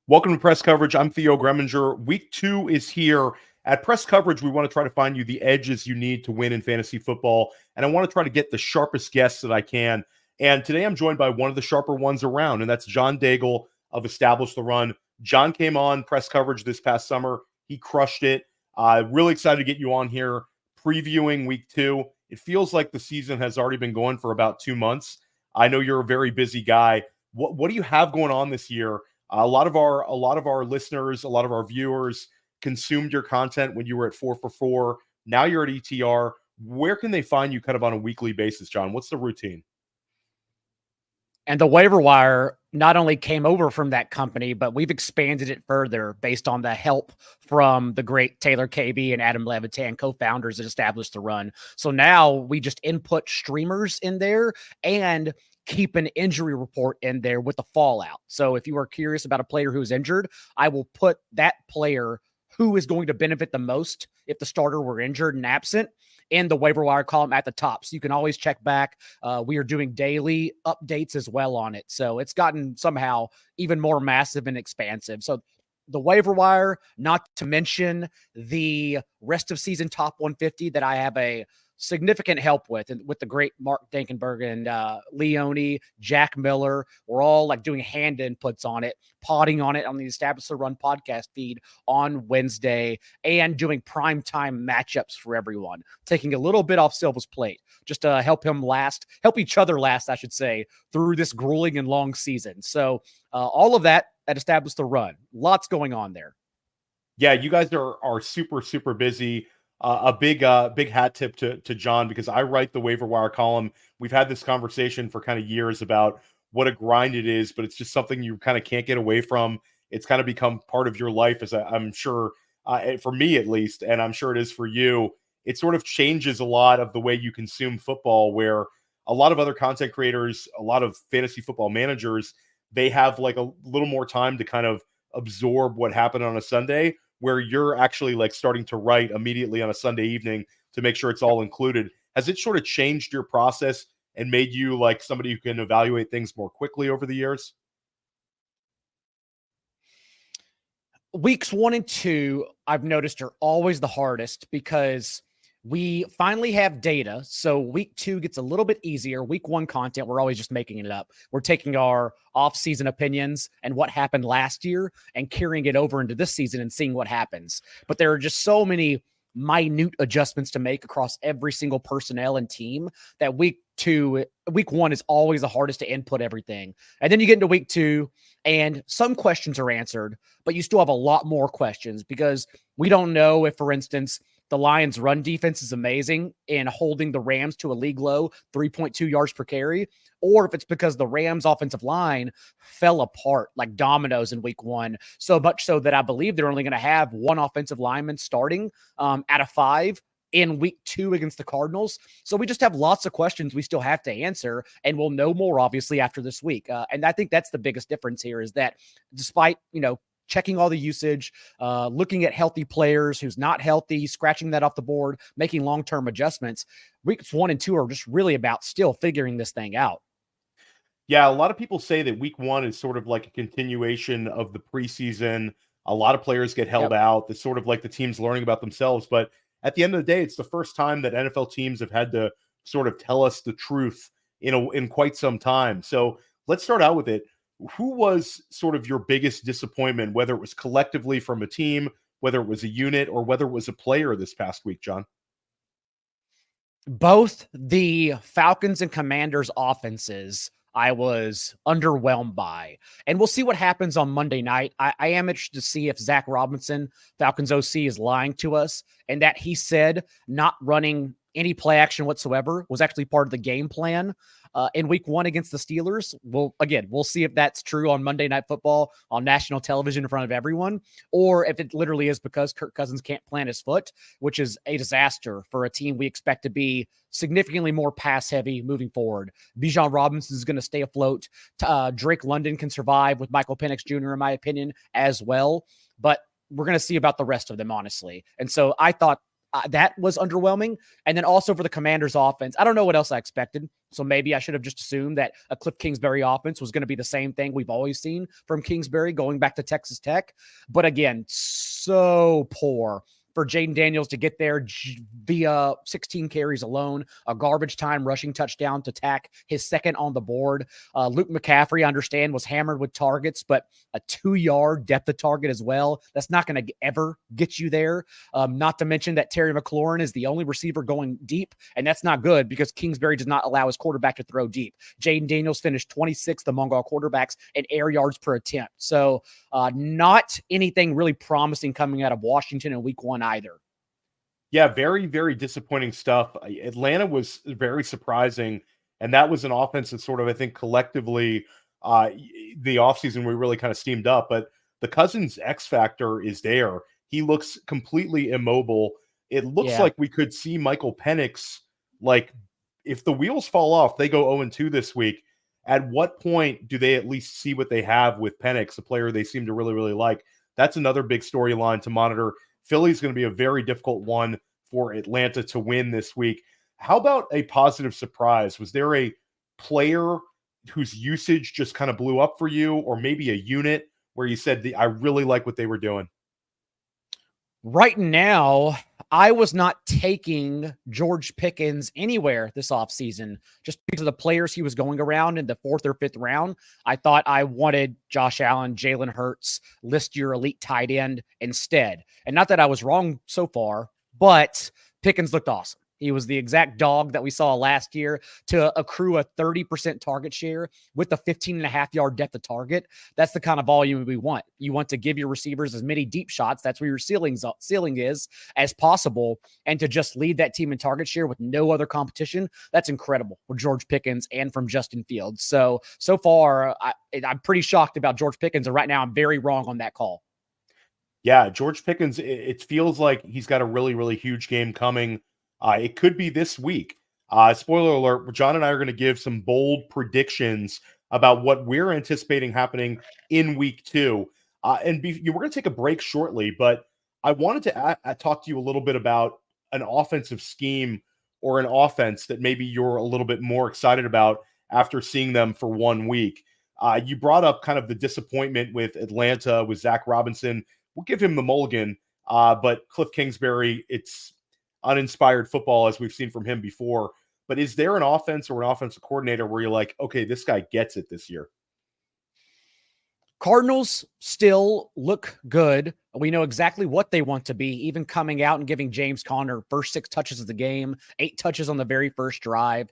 Welcome to Press Coverage. I'm Theo Gremminger. Week 2 is here. At Press Coverage, we want to try to find you the edges you need to win in fantasy football, and I want to try to get the sharpest guests that I can. And today I'm joined by one of the sharper ones around, and that's John Daigle of Establish the Run. John came on Press Coverage this past summer. He crushed it. Really excited to get you on here previewing Week 2. It feels like the season has already been going for about 2 months. I know you're a very busy guy. What do you have going on this year? A lot of our listeners, a lot of our viewers consumed your content when you were at 4 for 4. Now you're at ETR. Where can they find you kind of on a weekly basis, John? What's the routine? And the waiver wire not only came over from that company, but we've expanded it further based on the help from the great Taylor KB and Adam Levitan, co-founders that established the run. So now we just input streamers in there and keep an injury report in there with the fallout. So if you are curious about a player who is injured, I will put that player who is going to benefit the most if the starter were injured and absent in the waiver wire column at the top. So you can always check back. We are doing daily updates as well on it. So it's gotten somehow even more massive and expansive. So the waiver wire, not to mention the rest of season top 150 that I have a significant help with, and with the great Mark Dankenberg and Leone, Jack Miller. We're all like doing hand inputs on it, potting on it on the Establish the Run podcast feed on Wednesday, and doing primetime matchups for everyone, taking a little bit off Silva's plate just to help each other last, I should say, through this grueling and long season. So all of that at Establish the Run. Lots going on there. Yeah, you guys are super, super busy. A big hat tip to John, because I write the waiver wire column. We've had this conversation for kind of years about what a grind it is, but it's just something you kind of can't get away from. It's kind of become part of your life, as I'm sure, for me at least, and I'm sure it is for you. It sort of changes a lot of the way you consume football, where a lot of other content creators, a lot of fantasy football managers, they have like a little more time to kind of absorb what happened on a Sunday, where you're actually like starting to write immediately on a Sunday evening to make sure it's all included. Has it sort of changed your process and made you like somebody who can evaluate things more quickly over the years? Weeks 1 and 2, I've noticed, are always the hardest because we finally have data. So week 2 gets a little bit easier. Week 1 content, we're always just making it up. We're taking our off-season opinions and what happened last year and carrying it over into this season and seeing what happens. But there are just so many minute adjustments to make across every single personnel and team that week 1 is always the hardest to input everything. And then you get into week 2 and some questions are answered, but you still have a lot more questions because we don't know if, for instance, the Lions' run defense is amazing in holding the Rams to a league low 3.2 yards per carry, or if it's because the Rams' offensive line fell apart like dominoes in week 1, so much so that I believe they're only going to have one offensive lineman starting out of 5 in week 2 against the Cardinals. So we just have lots of questions we still have to answer, and we'll know more obviously after this week. And I think that's the biggest difference here, is that despite, checking all the usage, looking at healthy players, who's not healthy, scratching that off the board, making long-term adjustments, weeks 1 and 2 are just really about still figuring this thing out. Yeah, a lot of people say that week 1 is sort of like a continuation of the preseason. A lot of players get held out. It's sort of like the team's learning about themselves. But at the end of the day, it's the first time that NFL teams have had to sort of tell us the truth in quite some time. So let's start out with it. Who was sort of your biggest disappointment, whether it was collectively from a team, whether it was a unit, or whether it was a player this past week, John? Both the Falcons and Commanders offenses I was underwhelmed by. And we'll see what happens on Monday night. I am interested to see if Zach Robinson, Falcons OC, is lying to us, and that he said not running any play action whatsoever was actually part of the game plan in week 1 against the Steelers. We'll see if that's true on Monday Night Football on national television in front of everyone, or if it literally is because Kirk Cousins can't plant his foot, which is a disaster for a team we expect to be significantly more pass heavy moving forward. Bijan Robinson is going to stay afloat. Drake London can survive with Michael Penix Jr., in my opinion, as well. But we're going to see about the rest of them, honestly. And so I thought that was underwhelming. And then also for the Commanders offense, I don't know what else I expected. So maybe I should have just assumed that a Cliff Kingsbury offense was going to be the same thing we've always seen from Kingsbury going back to Texas Tech. But again, so poor for Jaden Daniels to get there via 16 carries alone, a garbage time rushing touchdown to tack his second on the board. Luke McCaffrey, I understand, was hammered with targets, but a 2-yard depth of target as well. That's not going to ever get you there. Not to mention that Terry McLaurin is the only receiver going deep, and that's not good because Kingsbury does not allow his quarterback to throw deep. Jaden Daniels finished 26th among all quarterbacks in air yards per attempt. So not anything really promising coming out of Washington in week 1 either. Yeah, very, very disappointing stuff. Atlanta was very surprising, and that was an offense that sort of, I think, collectively, the offseason we really kind of steamed up. But the Cousins X factor is there. He looks completely immobile. It looks like we could see Michael Penix, like, if the wheels fall off, they go 0-2 this week. At what point do they at least see what they have with Penix, a player they seem to really, really like? That's another big storyline to monitor. Philly's going to be a very difficult one for Atlanta to win this week. How about a positive surprise? Was there a player whose usage just kind of blew up for you, or maybe a unit where you said, I really like what they were doing? Right now, I was not taking George Pickens anywhere this offseason just because of the players he was going around in the 4th or 5th round. I thought I wanted Josh Allen, Jalen Hurts, list your elite tight end instead. And not that I was wrong so far, but Pickens looked awesome. He was the exact dog that we saw last year to accrue a 30% target share with a 15.5-yard depth of target. That's the kind of volume we want. You want to give your receivers as many deep shots. That's where your ceiling is as possible. And to just lead that team in target share with no other competition, that's incredible for George Pickens and from Justin Fields. So far, I'm pretty shocked about George Pickens. And right now I'm very wrong on that call. Yeah, George Pickens, it feels like he's got a really, really huge game coming. It could be this week. Spoiler alert, John and I are going to give some bold predictions about what we're anticipating happening in week 2. We're going to take a break shortly, but I wanted to talk to you a little bit about an offensive scheme or an offense that maybe you're a little bit more excited about after seeing them for 1 week. You brought up kind of the disappointment with Atlanta with Zach Robinson. We'll give him the mulligan, but Cliff Kingsbury, it's uninspired football as we've seen from him before. But is there an offense or an offensive coordinator where you're like, okay, this guy gets it this year? Cardinals still look good. We know exactly what they want to be, even coming out and giving James Conner first 6 touches of the game, 8 touches on the very first drive.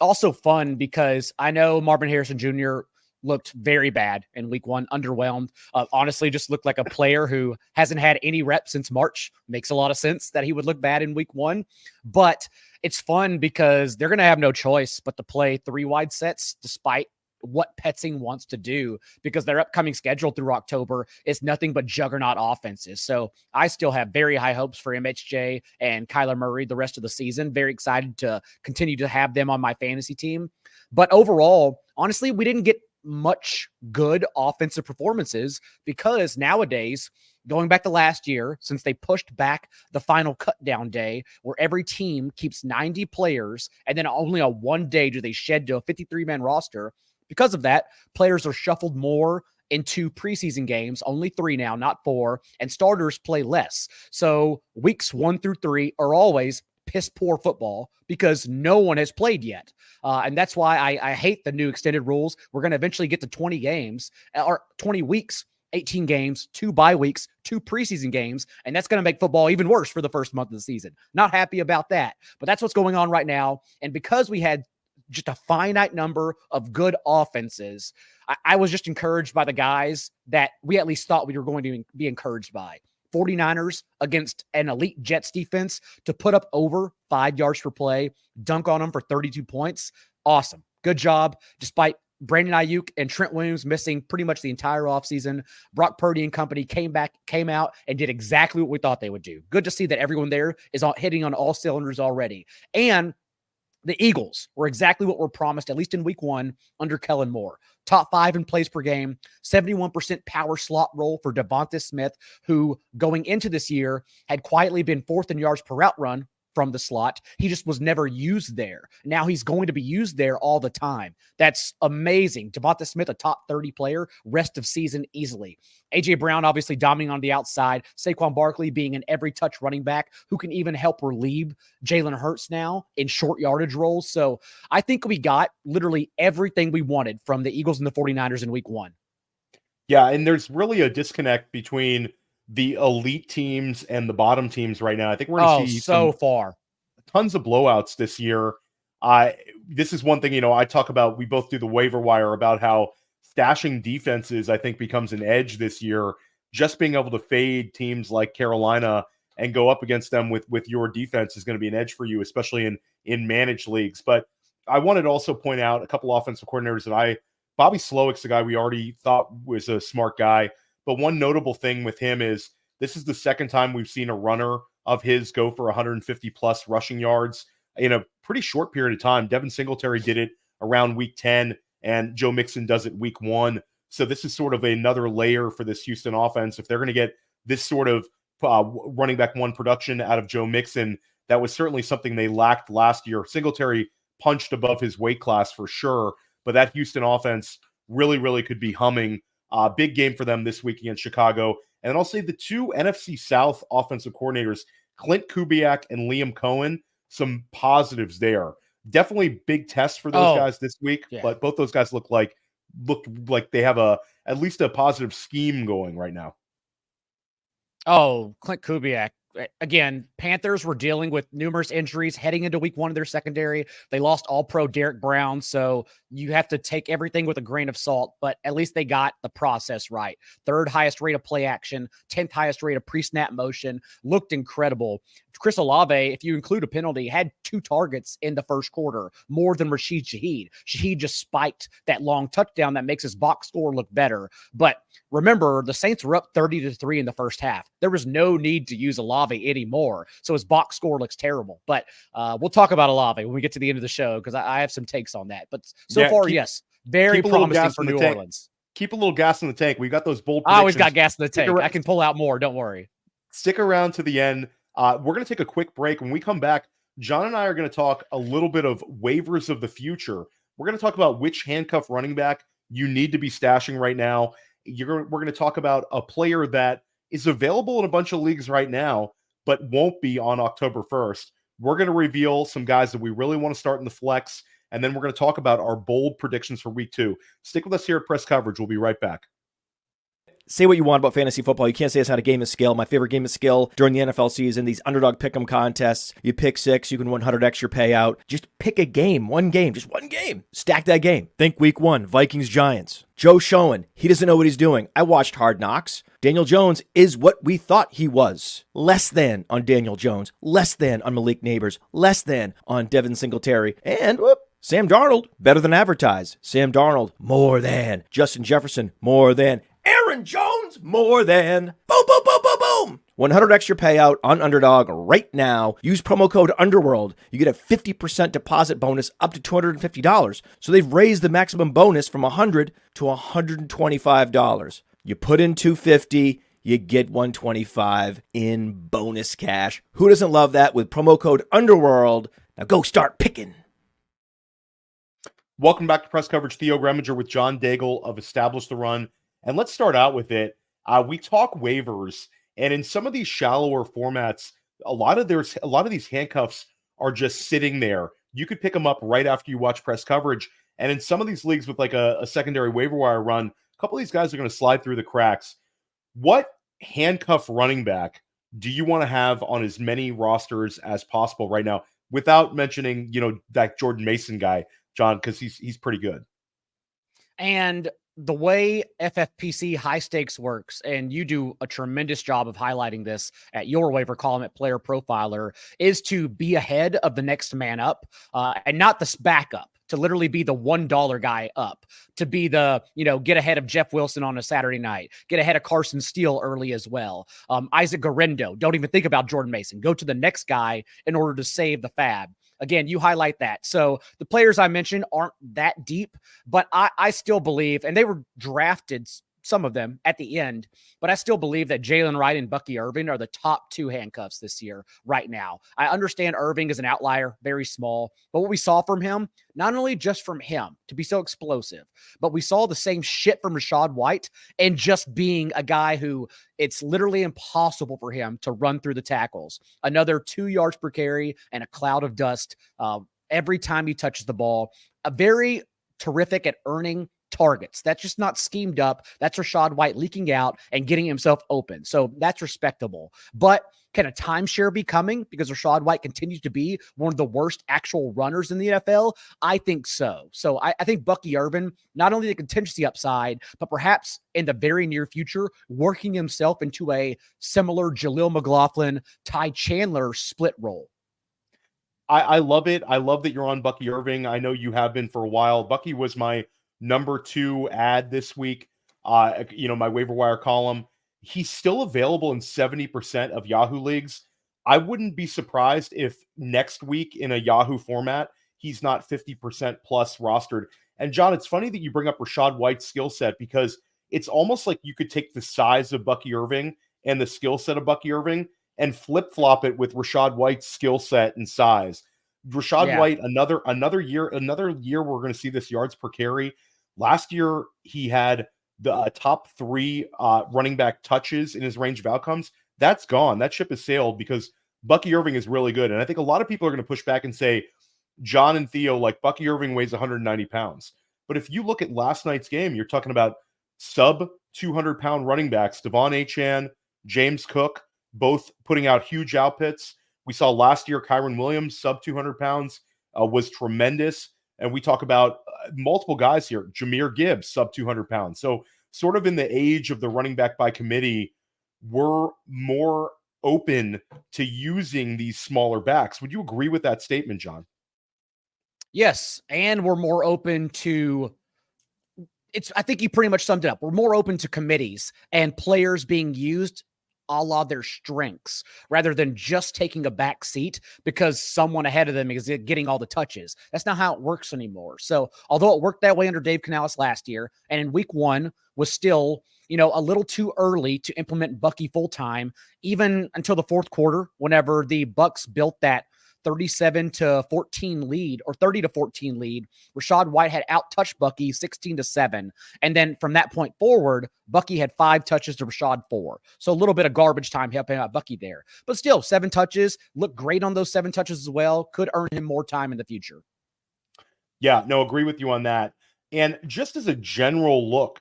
Also fun because I know Marvin Harrison Jr. looked very bad in week 1, underwhelmed. Honestly, just looked like a player who hasn't had any reps since March. Makes a lot of sense that he would look bad in week 1. But it's fun because they're going to have no choice but to play 3 wide sets despite what Petzing wants to do because their upcoming schedule through October is nothing but juggernaut offenses. So I still have very high hopes for MHJ and Kyler Murray the rest of the season. Very excited to continue to have them on my fantasy team. But overall, honestly, we didn't get much good offensive performances because nowadays, going back to last year, since they pushed back the final cut down day where every team keeps 90 players and then only on 1 day do they shed to a 53-man roster. Because of that, players are shuffled more into preseason games, only 3 now, not 4, and starters play less. So weeks 1 through 3 are always piss poor football because no one has played yet. And that's why I hate the new extended rules. We're going to eventually get to 20 games or 20 weeks, 18 games, 2 bye weeks, 2 preseason games. And that's going to make football even worse for the first month of the season. Not happy about that, but that's what's going on right now. And because we had just a finite number of good offenses, I was just encouraged by the guys that we at least thought we were going to be encouraged by. 49ers against an elite Jets defense to put up over 5 yards per play, dunk on them for 32 points. Awesome. Good job. Despite Brandon Ayuk and Trent Williams missing pretty much the entire offseason, Brock Purdy and company came out and did exactly what we thought they would do. Good to see that everyone there is hitting on all cylinders already. And The Eagles were exactly what were promised, at least in week one, under Kellen Moore. Top 5 in plays per game, 71% power slot roll for Devonta Smith, who going into this year had quietly been 4th in yards per route run from the slot. He just was never used there. Now he's going to be used there all the time. That's amazing. Devonta Smith, a top 30 player, rest of season easily. A.J. Brown obviously dominating on the outside. Saquon Barkley being an every touch running back who can even help relieve Jalen Hurts now in short yardage roles. So I think we got literally everything we wanted from the Eagles and the 49ers in week one. Yeah, and there's really a disconnect between the elite teams and the bottom teams right now. I think we're going to see tons of blowouts this year. This is one thing, I talk about, we both do the waiver wire about how stashing defenses, I think, becomes an edge this year. Just being able to fade teams like Carolina and go up against them with your defense is going to be an edge for you, especially in managed leagues. But I wanted to also point out a couple offensive coordinators Bobby Slowick's the guy we already thought was a smart guy. But one notable thing with him is this is the second time we've seen a runner of his go for 150 plus rushing yards in a pretty short period of time. Devin Singletary did it around week 10, and Joe Mixon does it week 1. So this is sort of another layer for this Houston offense. If they're going to get this sort of running back one production out of Joe Mixon, that was certainly something they lacked last year. Singletary punched above his weight class for sure, but that Houston offense really, really could be humming. Big game for them this week against Chicago. And then I'll say the two NFC South offensive coordinators, Clint Kubiak and Liam Cohen, some positives there. Definitely big test for those guys this week, but both those guys look like they have at least a positive scheme going right now. Oh, Clint Kubiak. Again, Panthers were dealing with numerous injuries heading into week one of their secondary. They lost all-pro Derek Brown, so you have to take everything with a grain of salt, but at least they got the process right. 3rd highest rate of play action, 10th highest rate of pre-snap motion, looked incredible. Chris Olave, if you include a penalty, had 2 targets in the first quarter, more than Rashid Shaheed. Shaheed just spiked that long touchdown that makes his box score look better. But remember, the Saints were up 30-3 in the first half. There was no need to use Olave anymore, so his box score looks terrible. But we'll talk about Olave when we get to the end of the show because I have some takes on that. But so far, yes, very promising for New Orleans. Keep a little gas in the tank. We got those bold predictions. I always got gas in the tank. I can pull out more. Don't worry. Stick around to the end. We're going to take a quick break. When we come back, John and I are going to talk a little bit of waivers of the future. We're going to talk about which handcuff running back you need to be stashing right now. We're going to talk about a player that is available in a bunch of leagues right now, but won't be on October 1st. We're going to reveal some guys that we really want to start in the flex, and then we're going to talk about our bold predictions for week 2. Stick with us here at Press Coverage. We'll be right back. Say what you want about fantasy football. You can't say it's not a game of skill. My favorite game of skill during the NFL season, these underdog pick'em contests. You pick 6, you can win 100x your payout. Just pick a game, just one game. Stack that game. Think week 1, Vikings-Giants. Joe Schoen, he doesn't know what he's doing. I watched Hard Knocks. Daniel Jones is what we thought he was. Less than on Daniel Jones. Less than on Malik Neighbors. Less than on Devin Singletary. And, Sam Darnold, better than advertised. Sam Darnold, more than. Justin Jefferson, more than. Aaron Jones, more than. Boom, boom, boom, boom, boom. 100 extra payout on Underdog right now. Use promo code UNDERWORLD. You get a 50% deposit bonus up to $250. So they've raised the maximum bonus from $100 to $125. You put in $250, you get $125 in bonus cash. Who doesn't love that with promo code UNDERWORLD? Now go start picking. Welcome back to Press Coverage. Theo Gremminger with John Daigle of Establish the Run. And let's start out with it. We talk waivers, and in some of these shallower formats, a lot of these handcuffs are just sitting there. You could pick them up right after you watch Press Coverage. And in some of these leagues with like a secondary waiver wire run, a couple of these guys are going to slide through the cracks. What handcuff running back do you want to have on as many rosters as possible right now, without mentioning, that Jordan Mason guy, John, because he's pretty good. And the way FFPC high stakes works, and you do a tremendous job of highlighting this at your waiver column at Player Profiler, is to be ahead of the next man up, and not this backup, to literally be the $1 guy up, to be the, get ahead of Jeff Wilson on a Saturday night, get ahead of Carson Steele early as well. Isaac Garendo, don't even think about Jordan Mason. Go to the next guy in order to save the Faab. Again, you highlight that. So the players I mentioned aren't that deep, but I still believe, and they were drafted, some of them at the end, but I still believe that Jalen Wright and Bucky Irving are the top two handcuffs this year right now. I understand Irving is an outlier, very small, but what we saw from him, not only just from him to be so explosive, but we saw the same shit from Rachaad White and just being a guy who it's literally impossible for him to run through the tackles. Another 2 yards per carry and a cloud of dust every time he touches the ball. A very terrific at earning targets. That's just not schemed up. That's Rachaad White leaking out and getting himself open. So that's respectable. But can a timeshare be coming because Rachaad White continues to be one of the worst actual runners in the NFL? I think so. So I think Bucky Irvin, not only the contingency upside, but perhaps in the very near future, working himself into a similar Jaleel McLaughlin, Ty Chandler split role. I love it. I love that you're on Bucky Irving. I know you have been for a while. Bucky was my number 2 ad this week. My waiver wire column. He's still available in 70% of Yahoo leagues. I wouldn't be surprised if next week in a Yahoo format, he's not 50% plus rostered. And John, it's funny that you bring up Rachaad White's skill set because it's almost like you could take the size of Bucky Irving and the skill set of Bucky Irving and flip-flop it with Rachaad White's skill set and size. Rachaad White, another year we're going to see this yards per carry. Last year, he had the top 3 running back touches in his range of outcomes. That's gone. That ship has sailed because Bucky Irving is really good. And I think a lot of people are going to push back and say, John and Theo, like Bucky Irving weighs 190 pounds. But if you look at last night's game, you're talking about sub 200-pound running backs, Devon Achane, James Cook, both putting out huge outputs. We saw last year, Kyron Williams, sub 200 pounds, was tremendous. And we talk about multiple guys here. Jahmyr Gibbs, sub 200 pounds. So sort of in the age of the running back by committee, we're more open to using these smaller backs. Would you agree with that statement, John? Yes. And we're more open to I think you pretty much summed it up. We're more open to committees and players being used a la their strengths rather than just taking a back seat because someone ahead of them is getting all the touches. That's not how it works anymore. So although it worked that way under Dave Canales last year and in week 1 was still, a little too early to implement Bucky full-time, even until the fourth quarter, whenever the Bucks built that 37-14 lead or 30-14 lead, Rachaad White had out-touched Bucky 16-7. And then from that point forward, Bucky had 5 touches to Rachaad 4. So a little bit of garbage time helping out Bucky there. But still, 7 touches, looked great on those 7 touches as well. Could earn him more time in the future. Yeah, no, agree with you on that. And just as a general look,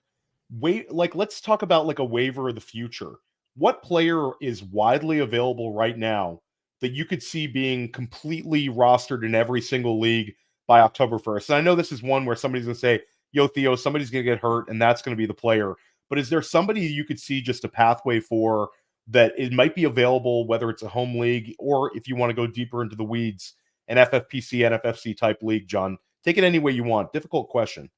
let's talk about like a waiver of the future. What player is widely available right now that you could see being completely rostered in every single league by October 1st? And I know this is one where somebody's going to say, yo, Theo, somebody's going to get hurt, and that's going to be the player. But is there somebody you could see just a pathway for that it might be available, whether it's a home league or if you want to go deeper into the weeds, an FFPC, NFFC type league, John? Take it any way you want. Difficult question.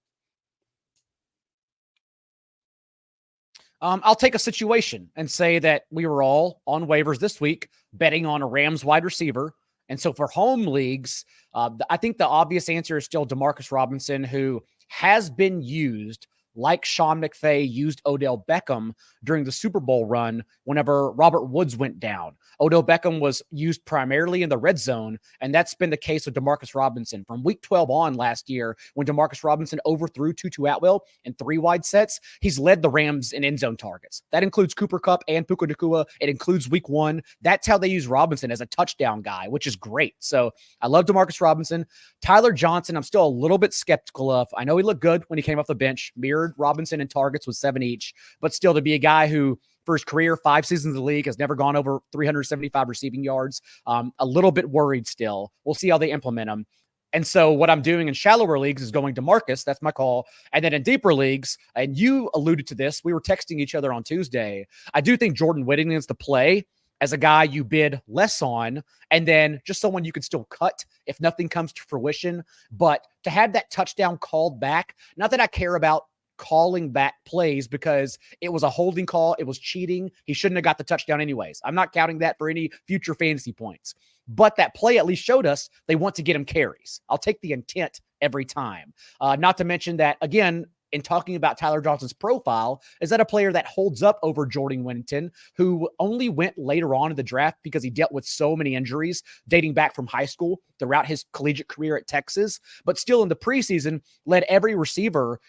I'll take a situation and say that we were all on waivers this week betting on a Rams wide receiver. And so for home leagues, I think the obvious answer is still Demarcus Robinson, who has been used like Sean McVay used Odell Beckham during the Super Bowl run whenever Robert Woods went down. Odell Beckham was used primarily in the red zone, and that's been the case with Demarcus Robinson. From week 12 on last year, when Demarcus Robinson overthrew Tutu Atwell in 3 wide sets, he's led the Rams in end zone targets. That includes Cooper Kupp and Puka Nacua. It includes week 1. That's how they use Robinson as a touchdown guy, which is great. So I love Demarcus Robinson. Tyler Johnson, I'm still a little bit skeptical of. I know he looked good when he came off the bench, mirrored Robinson in targets with 7 each, but still to be a guy who for his career, 5 seasons in the league, has never gone over 375 receiving yards. A little bit worried still. We'll see how they implement him. And so what I'm doing in shallower leagues is going to Marcus. That's my call. And then in deeper leagues, and you alluded to this, we were texting each other on Tuesday. I do think Jordan Whittington is the play as a guy you bid less on, and then just someone you can still cut if nothing comes to fruition. But to have that touchdown called back, not that I care about calling back plays because it was a holding call. It was cheating. He shouldn't have got the touchdown anyways. I'm not counting that for any future fantasy points. but that play at least showed us they want to get him carries. I'll take the intent every time. Not to mention that, again, in talking about Tyler Johnson's profile, is that a player that holds up over Jordan Whittington, who only went later on in the draft because he dealt with so many injuries dating back from high school throughout his collegiate career at Texas, but still in the preseason led every receiver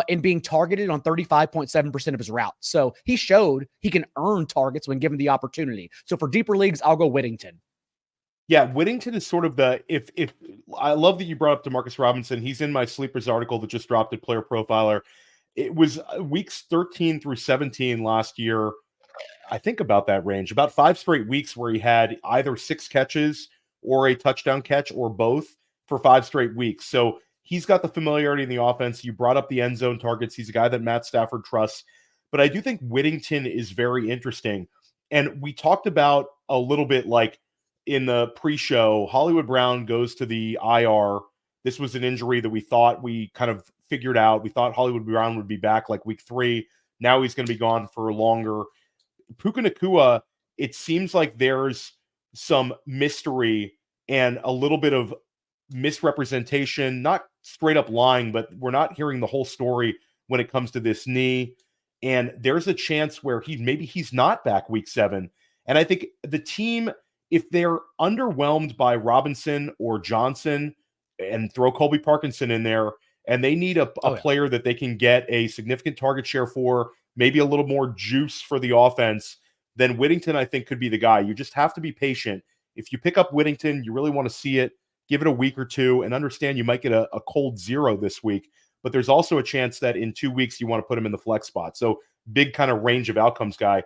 in being targeted on 35.7% of his routes. So he showed he can earn targets when given the opportunity. So for deeper leagues, I'll go Whittington. Yeah, Whittington is sort of the if I love that you brought up DeMarcus Robinson. He's in my sleepers article that just dropped at Player Profiler. It was weeks 13 through 17 last year. I think about that range, about 5 straight weeks where he had either 6 catches or a touchdown catch or both for 5 straight weeks. So he's got the familiarity in the offense. You brought up the end zone targets. He's a guy that Matt Stafford trusts. But I do think Whittington is very interesting. And we talked about a little bit like in the pre-show, Hollywood Brown goes to the IR. This was an injury that we thought we kind of figured out. We thought Hollywood Brown would be back like week 3. Now he's going to be gone for longer. Puka Nacua, it seems like there's some mystery and a little bit of misrepresentation, not straight up lying, but we're not hearing the whole story when it comes to this knee. And there's a chance where he's not back week 7. And I think the team, if they're underwhelmed by Robinson or Johnson, and throw Colby Parkinson in there, and they need a player that they can get a significant target share for, maybe a little more juice for the offense, then Whittington, I think, could be the guy. You just have to be patient. If you pick up Whittington, you really want to see it, give it a week or two, and understand you might get a cold 0 this week. But there's also a chance that in 2 weeks you want to put him in the flex spot. So big kind of range of outcomes guy.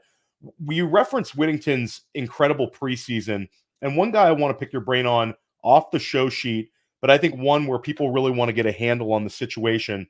We referenced Whittington's incredible preseason, and one guy I want to pick your brain on off the show sheet, but I think one where people really want to get a handle on the situation.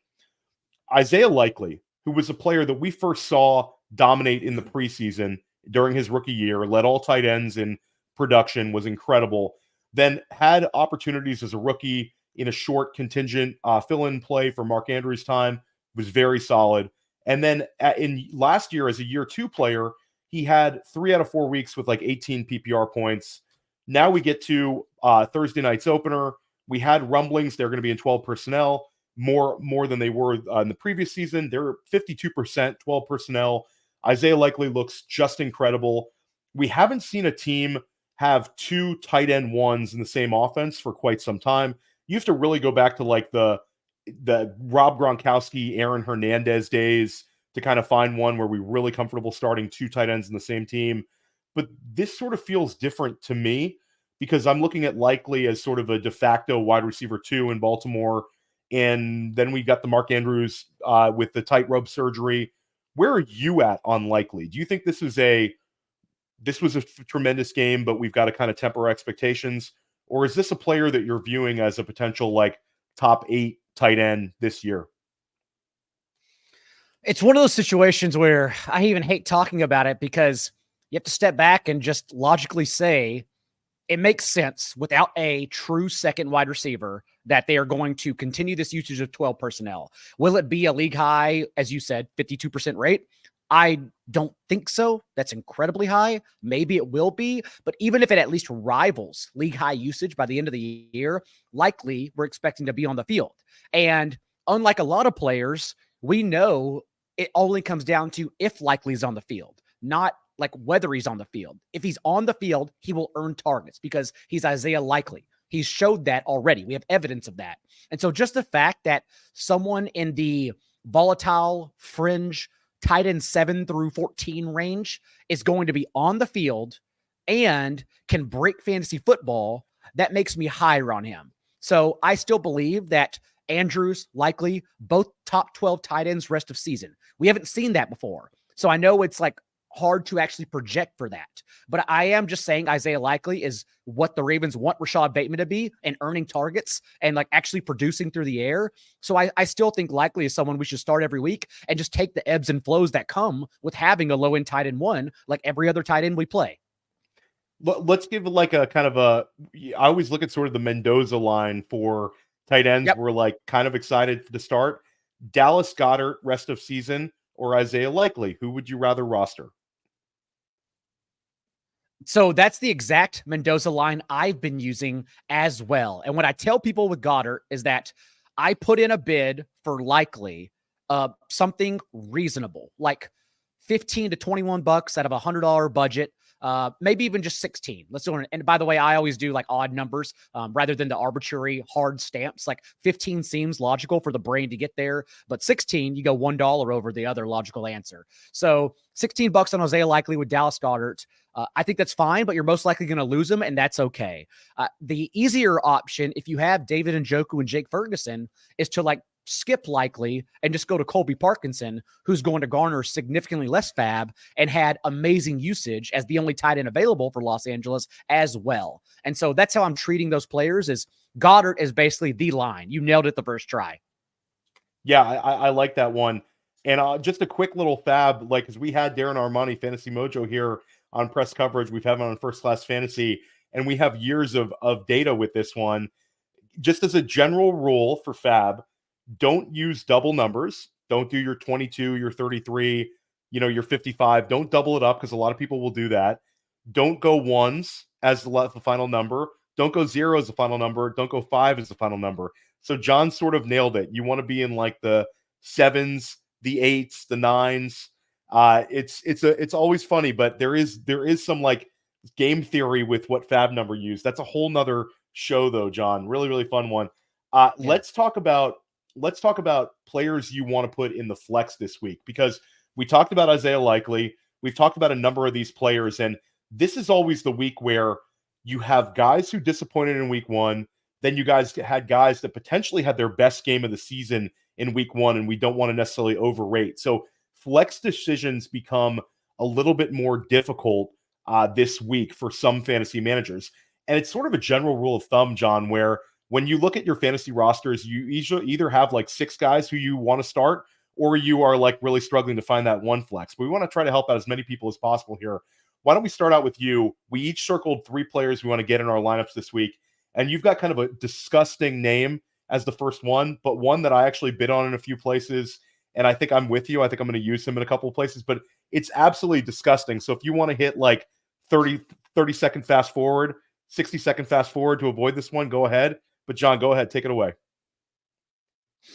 Isaiah Likely, who was a player that we first saw dominate in the preseason during his rookie year, led all tight ends in production, was incredible, then had opportunities as a rookie in a short contingent fill-in play for Mark Andrews' time, was very solid. And then in last year as a year 2 player, he had 3 out of 4 weeks with like 18 PPR points. Now we get to Thursday night's opener. We had rumblings they're going to be in 12 personnel, more than they were in the previous season. They're 52% 12 personnel. Isaiah Likely looks just incredible. We haven't seen a team have 2 tight end ones in the same offense for quite some time. You have to really go back to like the Rob Gronkowski, Aaron Hernandez days to kind of find one where we're really comfortable starting 2 tight ends in the same team. But this sort of feels different to me because I'm looking at Likely as sort of a de facto wide receiver 2 in Baltimore. And then we got the Mark Andrews with the tightrope surgery. Where are you at on Likely? Do you think this was a tremendous game, but we've got to kind of temper expectations? Or is this a player that you're viewing as a potential like top 8 tight end this year? It's one of those situations where I even hate talking about it because you have to step back and just logically say it makes sense without a true second wide receiver that they are going to continue this usage of 12 personnel. Will it be a league high, as you said, 52% rate? I don't think so. That's incredibly high. Maybe it will be, but even if it at least rivals league high usage by the end of the year, likely we're expecting to be on the field. And unlike a lot of players, we know it only comes down to if Likely's on the field, not like whether he's on the field. If he's on the field, he will earn targets because he's Isaiah Likely. He's showed that already. We have evidence of that. And so just the fact that someone in the volatile fringe tight end 7 through 14 range is going to be on the field and can break fantasy football, that makes me higher on him. So I still believe that Andrews, Likely, both top 12 tight ends rest of season. We haven't seen that before. So I know it's like hard to actually project for that. But I am just saying Isaiah Likely is what the Ravens want Rashad Bateman to be and earning targets and like actually producing through the air. So I still think Likely is someone we should start every week and just take the ebbs and flows that come with having a low-end tight end 1 like every other tight end we play. Let's give like a kind of I always look at sort of the Mendoza line for tight ends. Yep. We're like kind of excited to start. Dallas Goedert rest of season or Isaiah Likely? Who would you rather roster? So that's the exact Mendoza line I've been using as well. And what I tell people with Goedert is that I put in a bid for likely something reasonable, like 15 to 21 bucks out of $100 budget. Maybe even just 16. Let's do it. And by the way, I always do like odd numbers rather than the arbitrary hard stamps. Like 15 seems logical for the brain to get there, but 16, you go $1 over the other logical answer. So 16 bucks on Isaiah Likely with Dallas Goedert. I think that's fine, but you're most likely going to lose him, and that's okay. The easier option, if you have David Njoku and Jake Ferguson, is to like skip Likely and just go to Colby Parkinson, who's going to garner significantly less fab and had amazing usage as the only tight end available for Los Angeles as well. And so that's how I'm treating those players. Is Goedert is basically the line. You nailed it the first try. Yeah, I like that one. And just a quick little fab, like, because we had Darren Armani, Fantasy Mojo, here on press coverage. We've had him on First Class Fantasy, and we have years of data with this one. Just as a general rule for fab, don't use double numbers. Don't do your 22, your 33, your 55. Don't double it up, because a lot of people will do that. Don't go ones as the final number. Don't go zero as the final number. Don't go 5 as the final number. So John sort of nailed it. You want to be in like the 7s, the 8s, the 9s. It's always funny, but there is some like game theory with what fab number used. That's a whole nother show though, John. Really, really fun one. Yeah. Let's talk about players you want to put in the flex this week, because we talked about Isaiah Likely. We've talked about a number of these players, and this is always the week where you have guys who disappointed in week 1. Then you guys had guys that potentially had their best game of the season in week 1, and we don't want to necessarily overrate. So flex decisions become a little bit more difficult this week for some fantasy managers. And it's sort of a general rule of thumb, John, where when you look at your fantasy rosters, you either have like 6 guys who you want to start, or you are like really struggling to find that one flex. But we want to try to help out as many people as possible here. Why don't we start out with you? We each circled 3 players we want to get in our lineups this week. And you've got kind of a disgusting name as the first one, but one that I actually bid on in a few places. And I think I'm with you. I think I'm going to use him in a couple of places, but it's absolutely disgusting. So if you want to hit like 30-second fast forward, 60-second fast forward to avoid this one, go ahead. But John, go ahead. Take it away.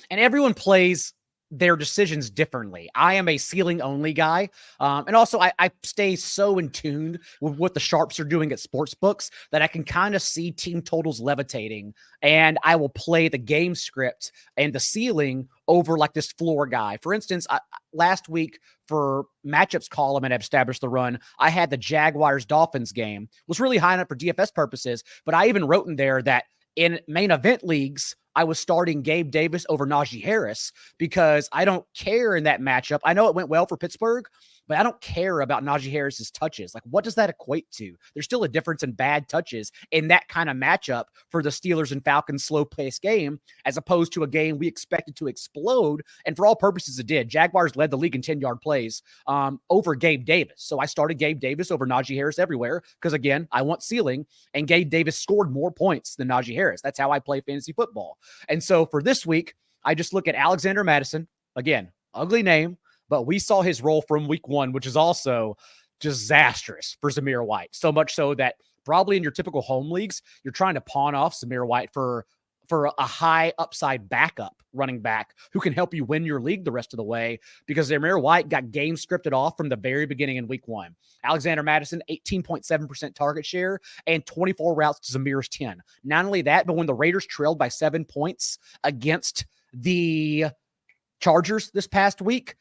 And everyone plays their decisions differently. I am a ceiling only guy. And also I stay so in tune with what the sharps are doing at sports books that I can kind of see team totals levitating, and I will play the game script and the ceiling over like this floor guy. For instance, last week for matchups column and I've established the run, I had the Jaguars Dolphins game. It was really high enough for DFS purposes, but I even wrote in there that in main event leagues, I was starting Gabe Davis over Najee Harris because I don't care in that matchup. I know it went well for Pittsburgh, but I don't care about Najee Harris's touches. Like, what does that equate to? There's still a difference in bad touches in that kind of matchup for the Steelers and Falcons slow-paced game, as opposed to a game we expected to explode. And for all purposes, it did. Jaguars led the league in 10-yard plays over Gabe Davis. So I started Gabe Davis over Najee Harris everywhere because, again, I want ceiling, and Gabe Davis scored more points than Najee Harris. That's how I play fantasy football. And so for this week, I just look at Alexander Mattison. Again, ugly name, but we saw his role from week 1, which is also disastrous for Zamir White. So much so that probably in your typical home leagues, you're trying to pawn off Zamir White for a high upside backup running back who can help you win your league the rest of the way, because Zamir White got game scripted off from the very beginning in week 1. Alexander Mattison, 18.7% target share and 24 routes to Zamir's 10. Not only that, but when the Raiders trailed by 7 points against the Chargers this past week,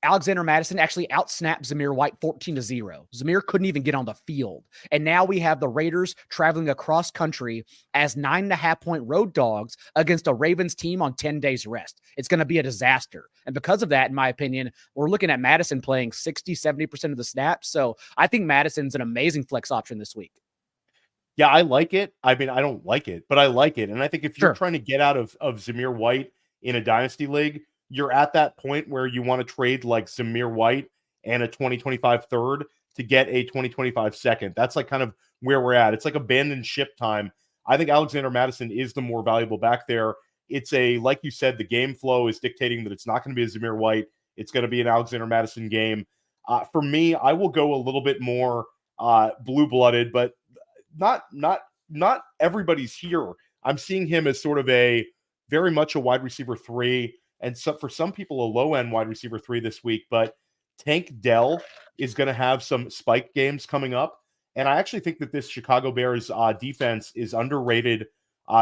Alexander Mattison actually outsnapped Zamir White 14-0. Zamir couldn't even get on the field. And now we have the Raiders traveling across country as 9.5-point road dogs against a Ravens team on 10 days rest. It's going to be a disaster. And because of that, in my opinion, we're looking at Mattison playing 60-70% of the snaps. So I think Madison's an amazing flex option this week. Yeah, I like it. I mean, I don't like it, but I like it. And I think if you're trying to get out of Zamir White in a dynasty league, you're at that point where you want to trade like Zamir White and a 2025 third to get a 2025 second. That's like kind of where we're at. It's like abandoned ship time. I think Alexander Mattison is the more valuable back there. It's like you said, the game flow is dictating that it's not going to be a Zamir White. It's going to be an Alexander Mattison game. For me, I will go a little bit more blue-blooded, but not everybody's here. I'm seeing him as sort of a very much a wide receiver 3, and so for some people a low-end wide receiver 3 this week. But Tank Dell is going to have some spike games coming up, and I actually think that this Chicago Bears defense is underrated.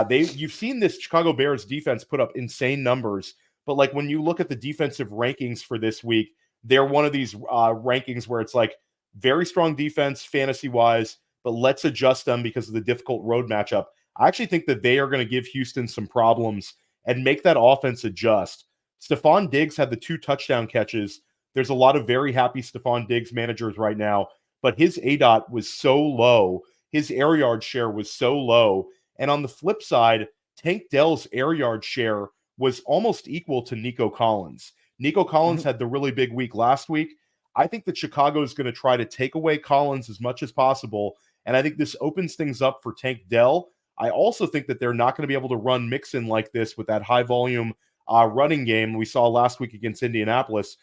You've seen this Chicago Bears defense put up insane numbers, but like when you look at the defensive rankings for this week, they're one of these rankings where it's like very strong defense fantasy-wise, but let's adjust them because of the difficult road matchup. I actually think that they are going to give Houston some problems and make that offense adjust. Stephon Diggs had the 2 touchdown catches. There's a lot of very happy Stephon Diggs managers right now, but his ADOT was so low. His air yard share was so low. And on the flip side, Tank Dell's air yard share was almost equal to Nico Collins. Nico Collins had the really big week last week. I think that Chicago is going to try to take away Collins as much as possible, and I think this opens things up for Tank Dell. I also think that they're not going to be able to run Mixon like this with that high-volume running game we saw last week against Indianapolis.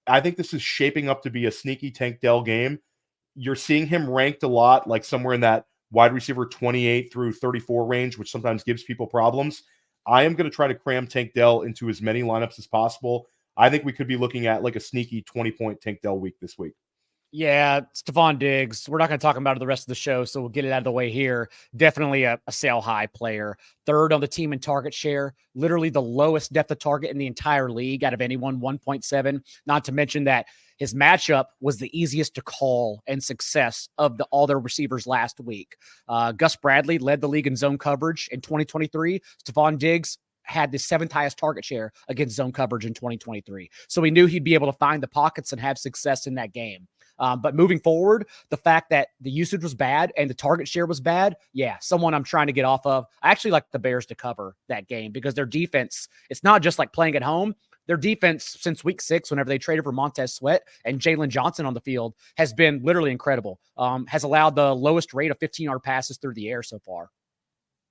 I think this is shaping up to be a sneaky Tank Dell game. You're seeing him ranked a lot, like somewhere in that wide receiver 28 through 34 range, which sometimes gives people problems. I am going to try to cram Tank Dell into as many lineups as possible. I think we could be looking at like a sneaky 20-point Tank Dell week this week. Yeah, Stephon Diggs. We're not going to talk about it the rest of the show, so we'll get it out of the way here. Definitely a sell high player. 3rd on the team in target share, literally the lowest depth of target in the entire league out of anyone, 1.7. Not to mention that his matchup was the easiest to call and success of all their receivers last week. Gus Bradley led the league in zone coverage in 2023. Stephon Diggs had the 7th highest target share against zone coverage in 2023. So we knew he'd be able to find the pockets and have success in that game. But moving forward, the fact that the usage was bad and the target share was bad, yeah, someone I'm trying to get off of. I actually like the Bears to cover that game because their defense, it's not just like playing at home. Their defense since week 6, whenever they traded for Montez Sweat and Jalen Johnson on the field, has been literally incredible. Has allowed the lowest rate of 15-yard passes through the air so far.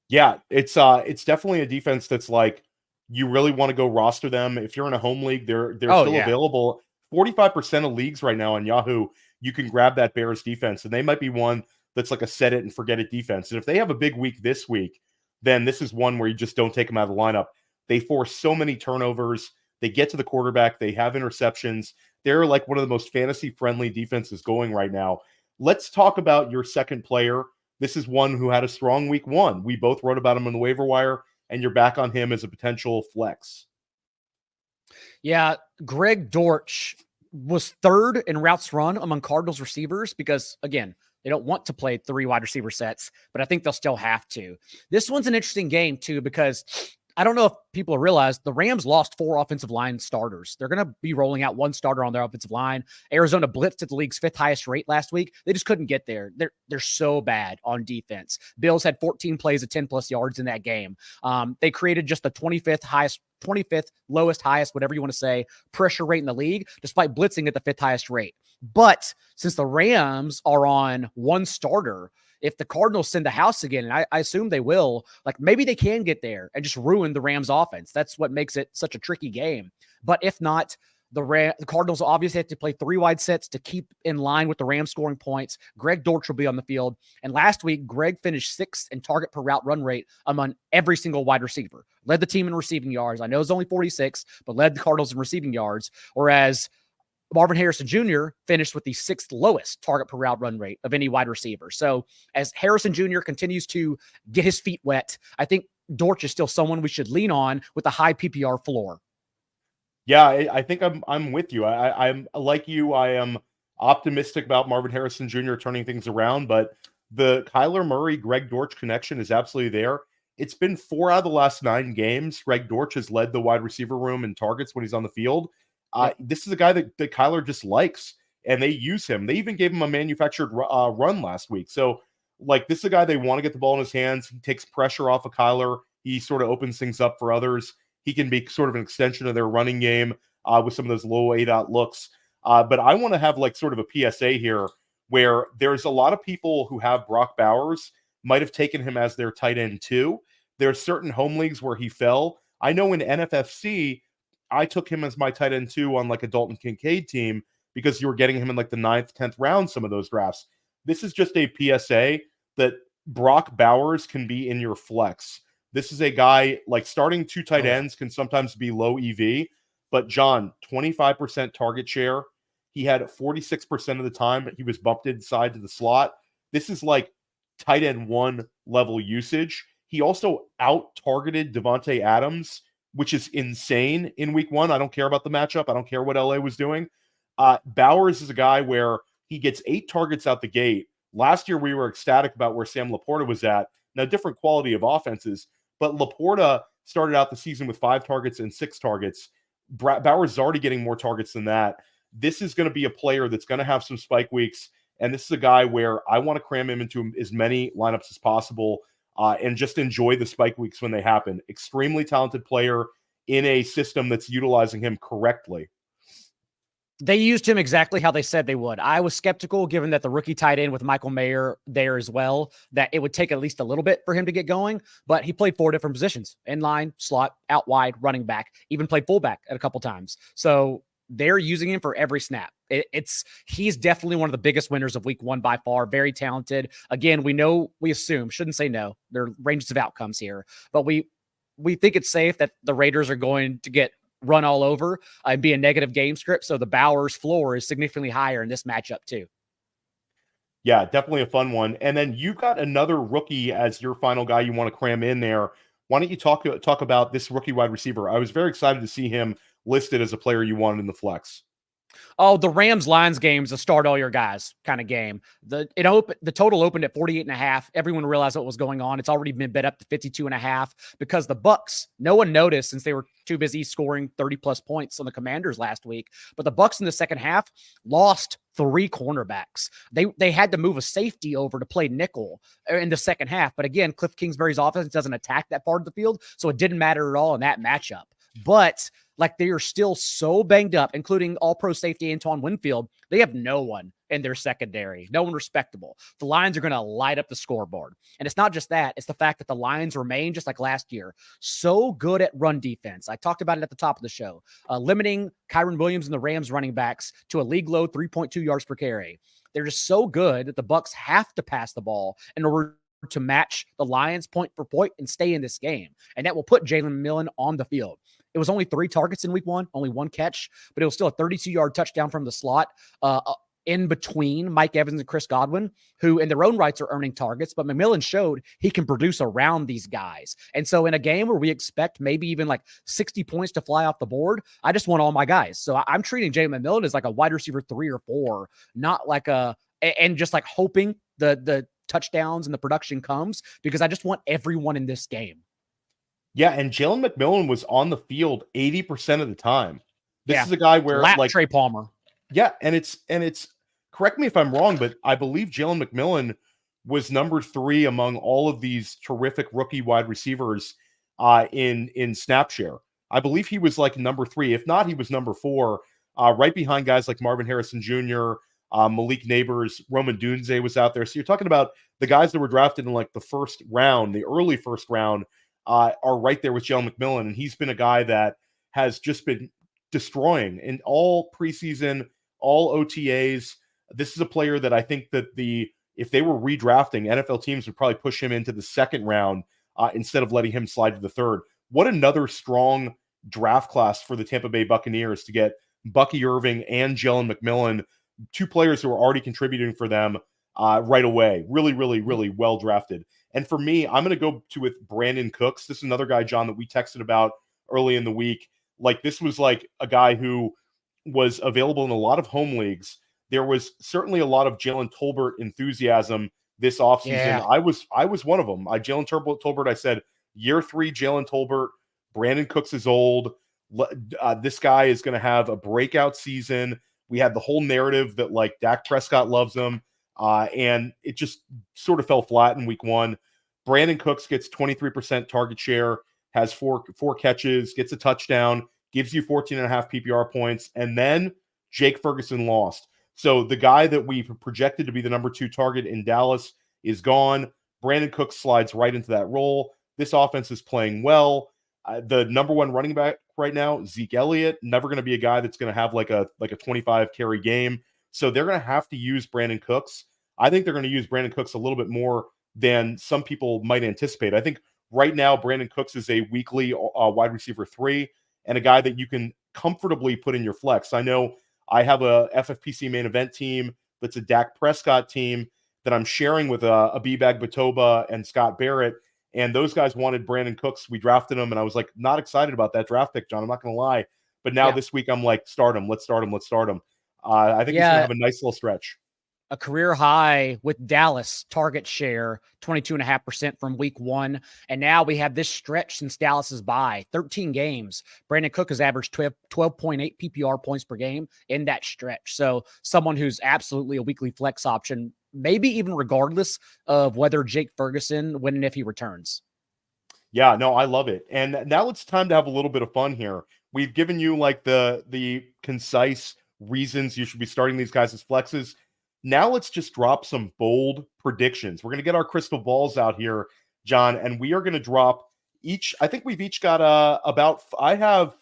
Yeah, it's definitely a defense that's like you really want to go roster them. If you're in a home league, they're still available. 45% of leagues right now on Yahoo, you can grab that Bears defense, and they might be one that's like a set it and forget it defense. And if they have a big week this week, then this is one where you just don't take them out of the lineup. They force so many turnovers. They get to the quarterback. They have interceptions. They're like one of the most fantasy-friendly defenses going right now. Let's talk about your second player. This is one who had a strong week 1. We both wrote about him on the waiver wire, and you're back on him as a potential flex. Yeah, Greg Dortch was 3rd in routes run among Cardinals receivers because, again, they don't want to play 3 wide receiver sets, but I think they'll still have to. This one's an interesting game, too, because I don't know if people realize the Rams lost 4 offensive line starters. They're going to be rolling out 1 starter on their offensive line. Arizona blitzed at the league's 5th highest rate last week. They just couldn't get there. They're so bad on defense. Bills had 14 plays of 10+ yards in that game. They created just the 25th lowest, highest, whatever you want to say, pressure rate in the league, despite blitzing at the 5th highest rate. But since the Rams are on 1 starter, if the Cardinals send the house again, and I assume they will, like maybe they can get there and just ruin the Rams offense. That's what makes it such a tricky game. But if not, the Cardinals obviously have to play 3 wide sets to keep in line with the Rams scoring points. Greg Dortch will be on the field. And last week, Greg finished 6th in target per route run rate among every single wide receiver. Led the team in receiving yards. I know it's only 46, but led the Cardinals in receiving yards. Whereas Marvin Harrison Jr. finished with the 6th lowest target per route run rate of any wide receiver. So as Harrison Jr. continues to get his feet wet, I think Dortch is still someone we should lean on with a high PPR floor. Yeah, I think I'm with you. I'm like you. I am optimistic about Marvin Harrison Jr. turning things around, but the Kyler Murray, Greg Dortch connection is absolutely there. It's been 4 out of the last 9 games. Greg Dortch has led the wide receiver room in targets when he's on the field. This is a guy that Kyler just likes, and they use him. They even gave him a manufactured run last week. So, like, this is a guy they want to get the ball in his hands. He takes pressure off of Kyler. He sort of opens things up for others. He can be sort of an extension of their running game with some of those low ADOT looks. But I want to have like sort of a PSA here where there's a lot of people who have Brock Bowers might have taken him as their tight end too. There are certain home leagues where he fell. I know in NFFC, I took him as my tight end too on like a Dalton Kincaid team because you were getting him in like the 9th, 10th round, some of those drafts. This is just a PSA that Brock Bowers can be in your flex. This is a guy, like, starting two tight ends can sometimes be low EV, but John, 25% target share. He had 46% of the time he was bumped inside to the slot. This is like tight end one level usage. He also out-targeted Devontae Adams, which is insane in week one. I don't care about the matchup. I don't care what LA was doing. Bowers is a guy where he gets 8 targets out the gate. Last year, we were ecstatic about where Sam Laporta was at. Now, different quality of offenses, but Laporta started out the season with 5 targets and 6 targets. Bowers is already getting more targets than that. This is going to be a player that's going to have some spike weeks, and this is a guy where I want to cram him into as many lineups as possible and just enjoy the spike weeks when they happen. Extremely talented player in a system that's utilizing him correctly. They used him exactly how they said they would. I was skeptical, given that the rookie tight end with Michael Mayer there as well, that it would take at least a little bit for him to get going, but he played 4 different positions: inline, slot, out wide, running back, even played fullback at a couple times. So they're using him for every snap. He's definitely one of the biggest winners of week one by far. Very talented. Again, we assume, shouldn't say no, there are ranges of outcomes here, but we think it's safe that the Raiders are going to get run all over and be a negative game script. So the Bowers floor is significantly higher in this matchup too. Yeah, definitely a fun one. And then you've got another rookie as your final guy you want to cram in there. Why don't you talk about this rookie wide receiver? I was very excited to see him listed as a player you wanted in the flex. Oh, the Rams-Lions game is a start all your guys kind of game. The total opened at 48.5. Everyone realized what was going on. It's already been bet up to 52.5 because the Bucs, no one noticed since they were too busy scoring 30+ points on the Commanders last week. But the Bucs in the second half lost 3 cornerbacks. They had to move a safety over to play nickel in the second half. But again, Cliff Kingsbury's offense doesn't attack that part of the field, so it didn't matter at all in that matchup. But like, they are still so banged up, including all-pro safety Antoine Winfield. They have no one in their secondary, no one respectable. The Lions are going to light up the scoreboard. And it's not just that. It's the fact that the Lions remain, just like last year, so good at run defense. I talked about it at the top of the show, limiting Kyron Williams and the Rams running backs to a league-low 3.2 yards per carry. They're just so good that the Bucs have to pass the ball in order to match the Lions point for point and stay in this game. And that will put Jalen McMillan on the field. It was only 3 targets in week one, only 1 catch, but it was still a 32-yard touchdown from the slot in between Mike Evans and Chris Godwin, who in their own rights are earning targets, but McMillan showed he can produce around these guys. And so in a game where we expect maybe even like 60 points to fly off the board, I just want all my guys. So I'm treating Jalen McMillan as like a wide receiver 3 or 4, not like and just like hoping the touchdowns and the production comes, because I just want everyone in this game. Yeah, and Jalen McMillan was on the field 80% of the time. This is a guy where, like, Trey Palmer. Yeah, and it's correct me if I'm wrong, but I believe Jalen McMillan was number 3 among all of these terrific rookie wide receivers in snap share. I believe he was like number 3. If not, he was number 4, right behind guys like Marvin Harrison Jr., Malik Neighbors, Roman Dunze was out there. So you're talking about the guys that were drafted in like the first round, the early first round, are right there with Jalen McMillan. And he's been a guy that has just been destroying in all preseason, all OTAs. This is a player that I think that if they were redrafting, NFL teams would probably push him into the second round instead of letting him slide to the third. What another strong draft class for the Tampa Bay Buccaneers to get Bucky Irving and Jalen McMillan, 2 players who are already contributing for them right away. Really, really, really well drafted. And for me, I'm going to go with Brandon Cooks. This is another guy, John, that we texted about early in the week. Like, this was like a guy who was available in a lot of home leagues. There was certainly a lot of Jalen Tolbert enthusiasm this offseason. Yeah. I was one of them. Jalen Tolbert, I said, year 3, Jalen Tolbert. Brandon Cooks is old. This guy is going to have a breakout season. We had the whole narrative that, like, Dak Prescott loves him. And it just sort of fell flat in week 1. Brandon Cooks gets 23% target share, has four catches, gets a touchdown, gives you 14.5 PPR points, and then Jake Ferguson lost. So the guy that we projected to be the number 2 target in Dallas is gone. Brandon Cooks slides right into that role. This offense is playing well. The number 1 running back right now, Zeke Elliott, never going to be a guy that's going to have like a 25 carry game. So they're going to have to use Brandon Cooks. I think they're going to use Brandon Cooks a little bit more than some people might anticipate. I think right now Brandon Cooks is a weekly wide receiver 3 and a guy that you can comfortably put in your flex. I know I have a FFPC main event team that's a Dak Prescott team that I'm sharing with Abibag Batoba and Scott Barrett, and those guys wanted Brandon Cooks. We drafted him, and I was like, not excited about that draft pick, John. I'm not going to lie. But now this week, I'm like, start him. Let's start him. Let's start him. I think he's going to have a nice little stretch. A career high with Dallas target share, 22.5% from week 1. And now we have this stretch since Dallas's bye, 13 games. Brandon Cook has averaged 12.8 PPR points per game in that stretch. So someone who's absolutely a weekly flex option, maybe even regardless of whether Jake Ferguson, when and if he returns. Yeah, no, I love it. And now it's time to have a little bit of fun here. We've given you like the concise reasons you should be starting these guys as flexes. Now let's just drop some bold predictions. We're going to get our crystal balls out here, John, and we are going to drop each. I think we've each got about. I have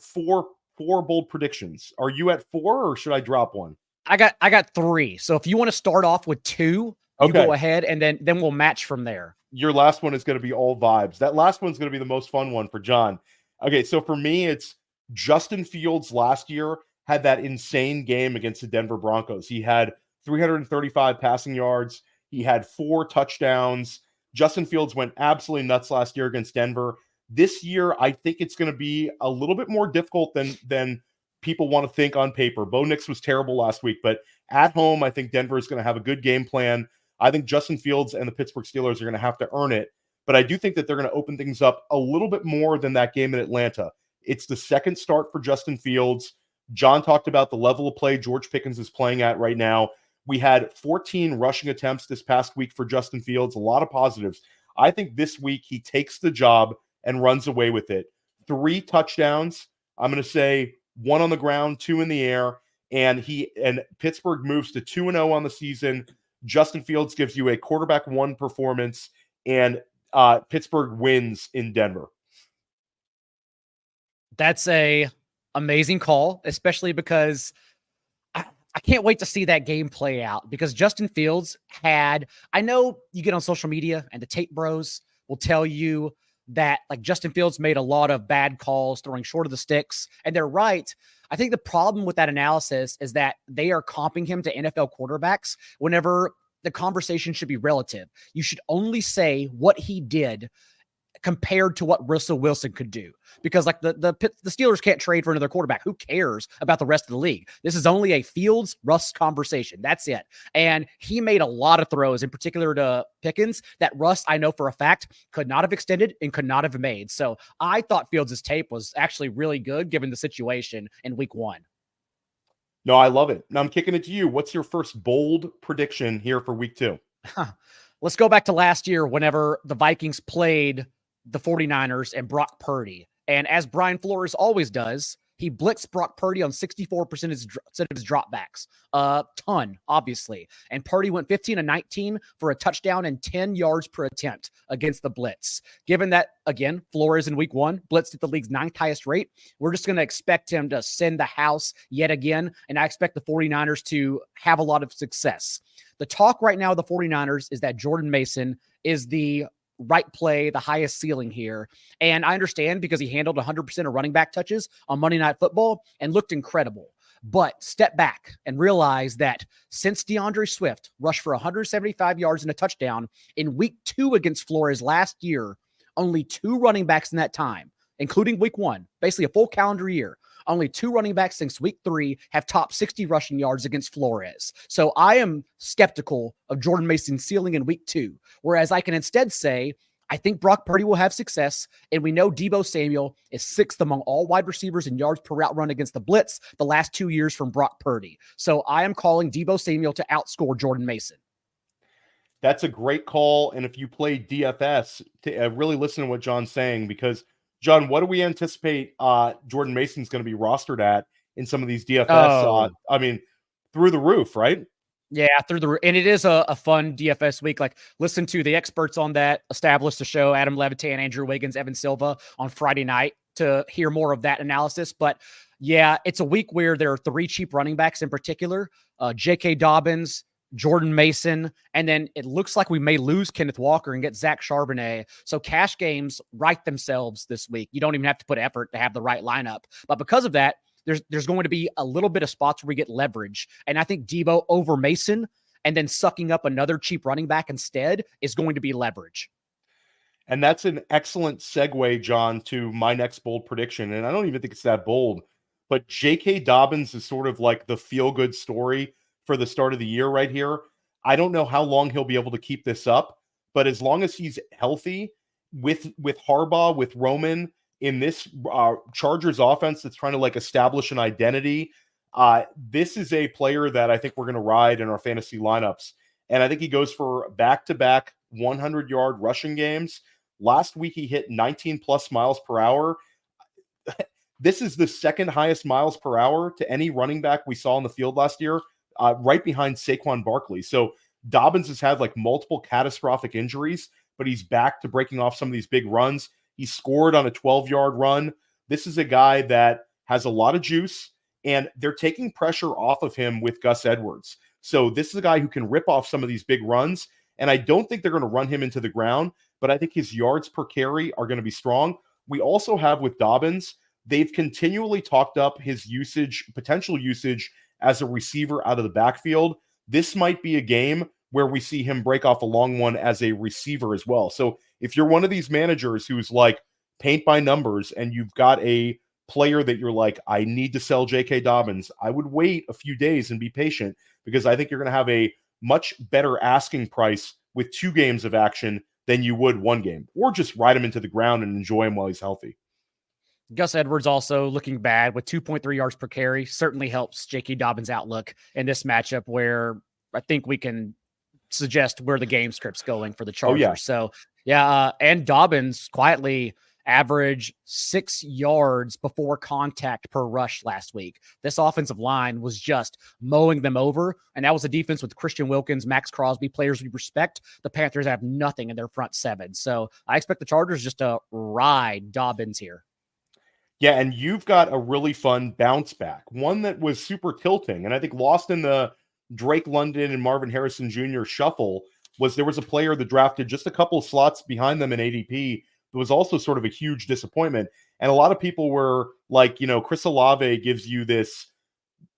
four bold predictions. Are you at 4, or should I drop one? I got 3. So if you want to start off with 2, you go ahead, and then we'll match from there. Your last one is going to be all vibes. That last one's going to be the most fun one for John. Okay, so for me, it's Justin Fields last year had that insane game against the Denver Broncos. He had 335 passing yards. He had 4 touchdowns. Justin Fields went absolutely nuts last year against Denver. This year, I think it's going to be a little bit more difficult than people want to think on paper. Bo Nix was terrible last week, but at home, I think Denver is going to have a good game plan. I think Justin Fields and the Pittsburgh Steelers are going to have to earn it, but I do think that they're going to open things up a little bit more than that game in Atlanta. It's the second start for Justin Fields. John talked about the level of play George Pickens is playing at right now. We had 14 rushing attempts this past week for Justin Fields, a lot of positives. I think this week he takes the job and runs away with it. 3 touchdowns. I'm going to say 1 on the ground, 2 in the air, and Pittsburgh moves to 2-0 on the season. Justin Fields gives you a quarterback 1 performance, and Pittsburgh wins in Denver. That's a amazing call, especially because I can't wait to see that game play out, because Justin Fields I know you get on social media and the tape bros will tell you that like Justin Fields made a lot of bad calls throwing short of the sticks, and they're right. I think the problem with that analysis is that they are comping him to NFL quarterbacks whenever the conversation should be relative. You should only say what he did compared to what Russell Wilson could do, because like the Steelers can't trade for another quarterback. Who cares about the rest of the league? This is only a Fields Russ conversation. That's it. And he made a lot of throws, in particular to Pickens, that Russ, I know for a fact, could not have extended and could not have made. So I thought Fields' tape was actually really good given the situation in week 1. No, I love it. Now I'm kicking it to you. What's your first bold prediction here for week 2? Let's go back to last year whenever the Vikings played the 49ers and Brock Purdy. And as Brian Flores always does, he blitzed Brock Purdy on 64% of his dropbacks. A ton, obviously. And Purdy went 15-19 for a touchdown and 10 yards per attempt against the blitz. Given that, again, Flores in week 1 blitzed at the league's 9th highest rate, we're just going to expect him to send the house yet again. And I expect the 49ers to have a lot of success. The talk right now of the 49ers is that Jordan Mason is the right play, the highest ceiling here. And I understand, because he handled 100% of running back touches on Monday Night Football and looked incredible. But step back and realize that since DeAndre Swift rushed for 175 yards and a touchdown in week 2 against Flores last year, only 2 running backs in that time, including week 1, basically a full calendar year, only 2 running backs since week 3 have topped 60 rushing yards against Flores. So I am skeptical of Jordan Mason's ceiling in week 2, whereas I can instead say, I think Brock Purdy will have success, and we know Deebo Samuel is 6th among all wide receivers in yards per route run against the blitz the last 2 years from Brock Purdy. So I am calling Deebo Samuel to outscore Jordan Mason. That's a great call. And if you play DFS, to really listen to what John's saying, because John, what do we anticipate Jordan Mason's going to be rostered at in some of these DFS? I mean, through the roof, right? Yeah, through the roof. And it is a fun DFS week. Like, listen to the experts on that established the show, Adam Levitan, Andrew Wiggins, Evan Silva, on Friday night to hear more of that analysis. But yeah, it's a week where there are 3 cheap running backs in particular. J.K. Dobbins, Jordan Mason, and then it looks like we may lose Kenneth Walker and get Zach Charbonnet. So cash games right themselves this week. You don't even have to put effort to have the right lineup. But because of that, there's going to be a little bit of spots where we get leverage. And I think Debo over Mason and then sucking up another cheap running back instead is going to be leverage. And that's an excellent segue, John, to my next bold prediction. And I don't even think it's that bold, but J.K. Dobbins is sort of like the feel-good story for the start of the year right here. I don't know how long he'll be able to keep this up, but as long as he's healthy with Harbaugh, with Roman in this Chargers offense that's trying to like establish an identity, this is a player that I think we're going to ride in our fantasy lineups. And I think he goes for back-to-back 100-yard rushing games. Last week, he hit 19 plus miles per hour. This is the second highest miles per hour to any running back we saw in the field last year, right behind Saquon Barkley. So Dobbins has had like multiple catastrophic injuries, but he's back to breaking off some of these big runs. He scored on a 12-yard run. This is a guy that has a lot of juice, and they're taking pressure off of him with Gus Edwards. So this is a guy who can rip off some of these big runs, and I don't think they're going to run him into the ground, but I think his yards per carry are going to be strong. We also have with Dobbins, they've continually talked up his usage, potential usage as a receiver out of the backfield. This might be a game where we see him break off a long one as a receiver as well. So if you're one of these managers who's like paint by numbers and you've got a player that you're like, I need to sell J.K. Dobbins, I would wait a few days and be patient, because I think you're going to have a much better asking price with 2 games of action than you would 1 game, or just ride him into the ground and enjoy him while he's healthy. Gus Edwards also looking bad with 2.3 yards per carry certainly helps J.K. Dobbins' outlook in this matchup, where I think we can suggest where the game script's going for the Chargers. Oh, yeah. So, and Dobbins quietly averaged 6 yards before contact per rush last week. This offensive line was just mowing them over, and that was a defense with Christian Wilkins, Max Crosby, players we respect. The Panthers have nothing in their front 7. So I expect the Chargers just to ride Dobbins here. Yeah, and you've got a really fun bounce back, one that was super tilting, and I think lost in the Drake London and Marvin Harrison Jr. shuffle was there was a player that drafted just a couple of slots behind them in ADP. It was also sort of a huge disappointment. And a lot of people were like, Chris Olave gives you this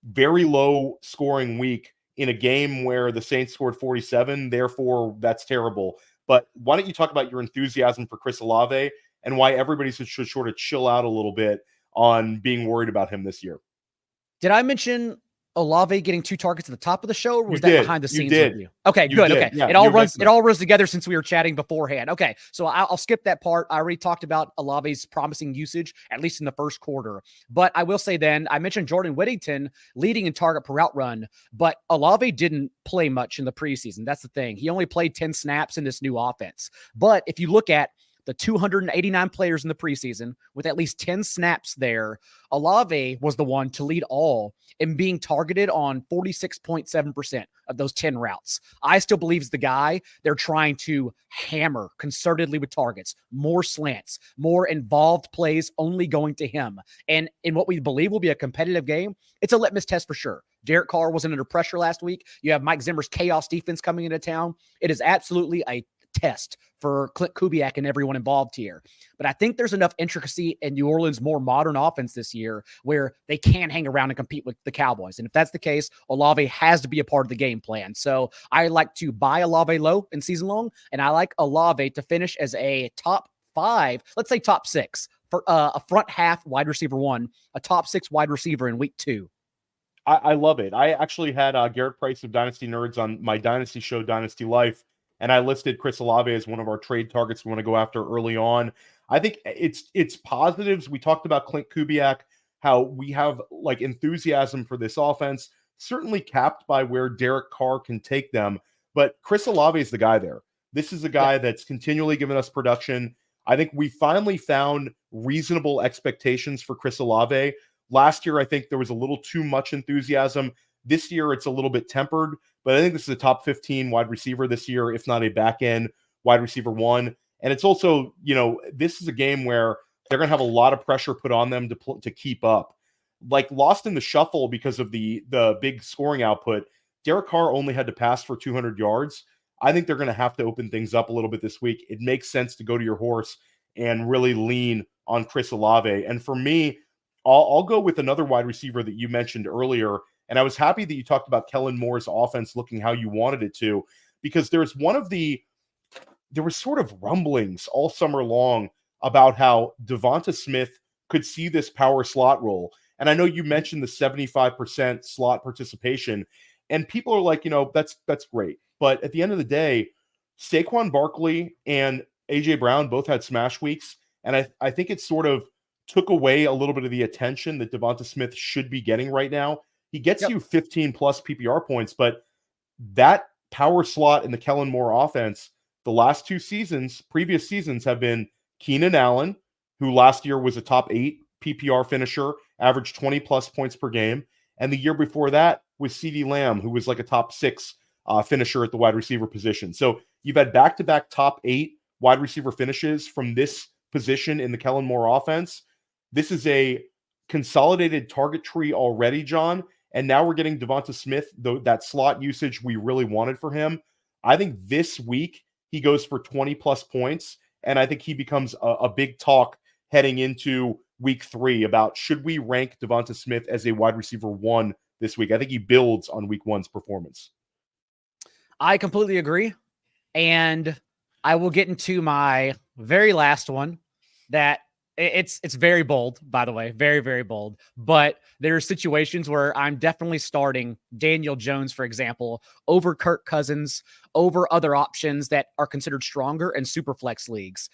very low scoring week in a game where the Saints scored 47. Therefore, that's terrible. But why don't you talk about your enthusiasm for Chris Olave and why everybody should sort of chill out a little bit on being worried about him this year? Did I mention Olave getting 2 targets at the top of the show, or was that behind the scenes review? Okay, you good. Did. Okay. Yeah, it all runs together since we were chatting beforehand. Okay. So I'll skip that part. I already talked about Olave's promising usage, at least in the first quarter. But I will say then, I mentioned Jordan Whittington leading in target per route run, but Olave didn't play much in the preseason. That's the thing. He only played 10 snaps in this new offense. But if you look at the 289 players in the preseason with at least 10 snaps there, Olave was the one to lead all in being targeted on 46.7% of those 10 routes. I still believe he's the guy they're trying to hammer concertedly with targets, more slants, more involved plays only going to him. And in what we believe will be a competitive game, it's a litmus test for sure. Derek Carr wasn't under pressure last week. You have Mike Zimmer's chaos defense coming into town. It is absolutely a test for Clint Kubiak and everyone involved here. But I think there's enough intricacy in New Orleans' more modern offense this year where they can hang around and compete with the Cowboys. And if that's the case, Olave has to be a part of the game plan. So I like to buy Olave low in season long, and I like Olave to finish as a top 5, let's say top 6 for a front half wide receiver 1, a top 6 wide receiver in week 2. I love it. I actually had Garrett Price of Dynasty Nerds on my Dynasty show, Dynasty Life, and I listed Chris Olave as one of our trade targets we want to go after early on. I think it's positives. We talked about Clint Kubiak, how we have like enthusiasm for this offense, certainly capped by where Derek Carr can take them. But Chris Olave is the guy there. This is a guy that's continually given us production. I think we finally found reasonable expectations for Chris Olave. Last year, I think there was a little too much enthusiasm. This year, it's a little bit tempered, but I think this is a top 15 wide receiver this year, if not a back-end wide receiver 1. And it's also, this is a game where they're going to have a lot of pressure put on them to keep up. Like lost in the shuffle because of the big scoring output, Derek Carr only had to pass for 200 yards. I think they're going to have to open things up a little bit this week. It makes sense to go to your horse and really lean on Chris Olave. And for me, I'll go with another wide receiver that you mentioned earlier. And I was happy that you talked about Kellen Moore's offense looking how you wanted it to, because there was sort of rumblings all summer long about how Devonta Smith could see this power slot role. And I know you mentioned the 75% slot participation, and people are like, that's great. But at the end of the day, Saquon Barkley and A.J. Brown both had smash weeks, and I think it sort of took away a little bit of the attention that Devonta Smith should be getting right now. He gets you 15-plus PPR points, but that power slot in the Kellen Moore offense, the last two seasons, previous seasons, have been Keenan Allen, who last year was a top 8 PPR finisher, averaged 20-plus points per game, and the year before that was CeeDee Lamb, who was like a top 6 finisher at the wide receiver position. So you've had back-to-back top 8 wide receiver finishes from this position in the Kellen Moore offense. This is a consolidated target tree already, John, and now we're getting Devonta Smith, that slot usage we really wanted for him. I think this week he goes for 20-plus points, and I think he becomes a big talk heading into week 3 about should we rank Devonta Smith as a wide receiver 1 this week. I think he builds on week 1's performance. I completely agree. And I will get into my very last one that it's very bold, by the way, very, very bold. But there are situations where I'm definitely starting Daniel Jones, for example, over Kirk Cousins, over other options that are considered stronger in super flex leagues.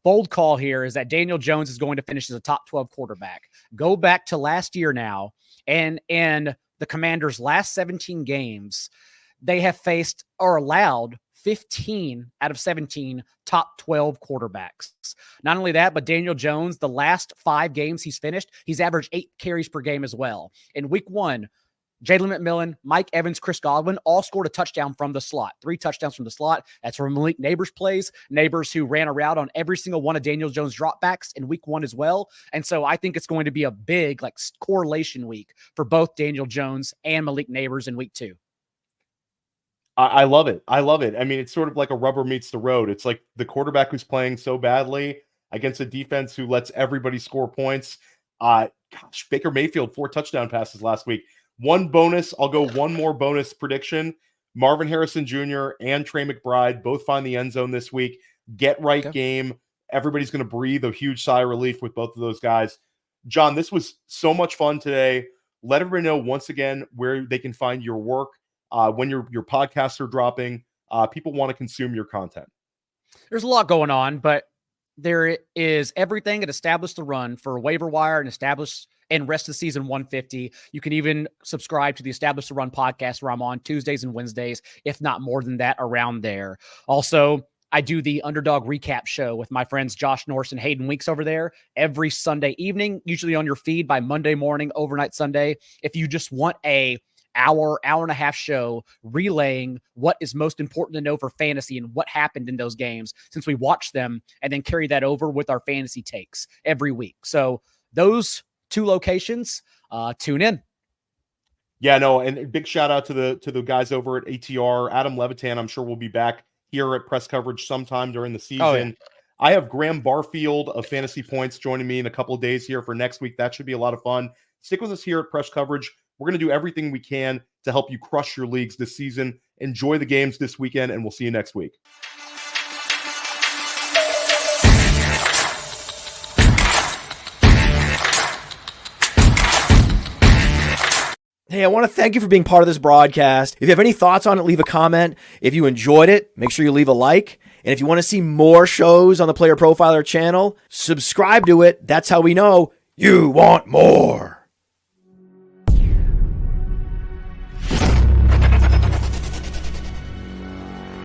Bold call here is that Daniel Jones is going to finish as a top 12 quarterback. Go back to last year now, and in the Commanders' last 17 games, they have faced or allowed 15 out of 17 top 12 quarterbacks. Not only that, but Daniel Jones, the last 5 games he's finished, he's averaged 8 carries per game as well. In week 1, Jalen McMillan, Mike Evans, Chris Godwin all scored a touchdown from the slot. 3 touchdowns from the slot. That's from Malik Neighbors plays. Neighbors who ran a route on every single one of Daniel Jones' dropbacks in week 1 as well. And so I think it's going to be a big correlation week for both Daniel Jones and Malik Neighbors in week 2. I love it. I love it. I mean, it's sort of like a rubber meets the road. It's like the quarterback who's playing so badly against a defense who lets everybody score points. Baker Mayfield, 4 touchdown passes last week. One bonus. I'll go one more bonus prediction. Marvin Harrison Jr. and Trey McBride both find the end zone this week. Get right game. Everybody's going to breathe a huge sigh of relief with both of those guys. John, this was so much fun today. Let everybody know once again where they can find your work. When your podcasts are dropping, people want to consume your content. There's a lot going on, but there is everything at Establish the Run for Waiver Wire and Establish and rest of the season 150. You can even subscribe to the Establish the Run podcast where I'm on Tuesdays and Wednesdays, if not more than that, around there. Also, I do the Underdog Recap show with my friends Josh Norris and Hayden Weeks over there every Sunday evening, usually on your feed by Monday morning, overnight Sunday. If you just want a hour and a half show relaying what is most important to know for fantasy and what happened in those games since we watched them, and then carry that over with our fantasy takes every week. So those 2 locations, tune in. Yeah, no, and big shout out to the guys over at ATR. Adam Levitan, I'm sure will be back here at press coverage sometime during the season. Oh, yeah. I have Graham Barfield of Fantasy Points joining me in a couple of days here for next week. That should be a lot of fun. Stick with us here at press coverage. We're going to do everything we can to help you crush your leagues this season. Enjoy the games this weekend, and we'll see you next week. Hey, I want to thank you for being part of this broadcast. If you have any thoughts on it, leave a comment. If you enjoyed it, make sure you leave a like. And if you want to see more shows on the Player Profiler channel, subscribe to it. That's how we know you want more.